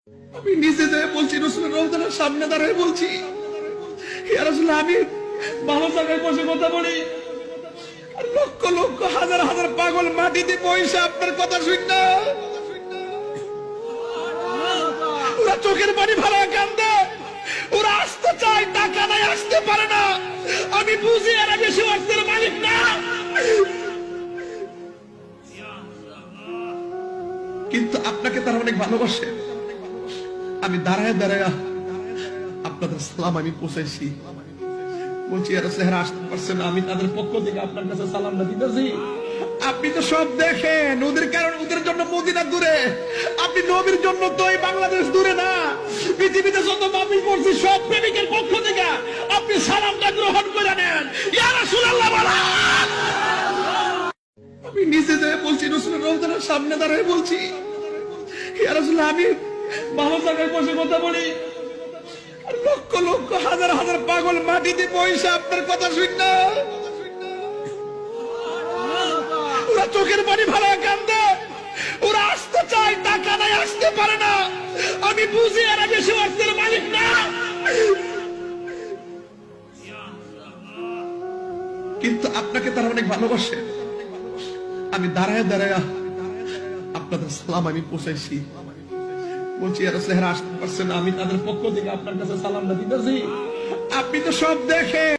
আমি নিজে যে বলছি, রাসূলের রওজার সামনে দাঁড়িয়ে বলছি, ইয়া রাসূলুল্লাহ, আমি ভালো জায়গায় বসে কথা বলি, আর লক্ষ লক্ষ হাজার হাজার পাগল মাটিতে বসে আপনার কথা শুন না, ওরা চোখের পানি ভালো কান্দে, ওরা আসতে চায়, টাকা নাই, আসতে পারে না। আমি বুঝি এরা বেশি অর্থের মালিক না, কিন্তু আপনাকে তারা অনেক ভালোবাসে। আমি দাঁড়ায় দাঁড়ায় আপনাদের সালাম আমি পৌঁছাইছি, বলছি এরা চেহারা আসতে পারছে না, আমি তাদের পক্ষ থেকে আপনার কাছে সালামটা দিতেছি। আপনি তো সব দেখেন, ওদের কারণ ওদের জন্য মদিনা দূরে, আপনি নবীর জন্য তো এই বাংলাদেশ দূরে না। পৃথিবীতে যত মাহফিল করছি সব প্রেমিকের পক্ষ থেকে আপনি সালামটা গ্রহণ করে নেন। ইয়া রাসূলুল্লাহ বলা, আমি নিজে যে বলছি, রাসূলের রওজার সামনে দাঁড়িয়ে বলছি, ইয়া রাসূলুল্লাহ, আমি ভালো জায়গায় বসে কথা বলি, আর লক্ষ লক্ষ হাজার হাজার পাগল মাটিতে বসে আপনার কথা শুন না, ওরা চোখের পানি ভালো কান্দে, ওরা আসতে চায়, টাকা নাই, আসতে পারে না। আমি বুঝি এরা বেশি অর্থের মালিক না, কিন্তু আপনাকে তারা অনেক ভালোবাসে। আমি দাঁড়ায় দাঁড়ায় আপনাদের সালাম আমি পৌঁছাইছি, বলছি এরা চেহারা আসতে পারছে না, আমি তাদের পক্ষ থেকে আপনার কাছে সালামটা দিতেছি। আপনি তো সব দেখেন।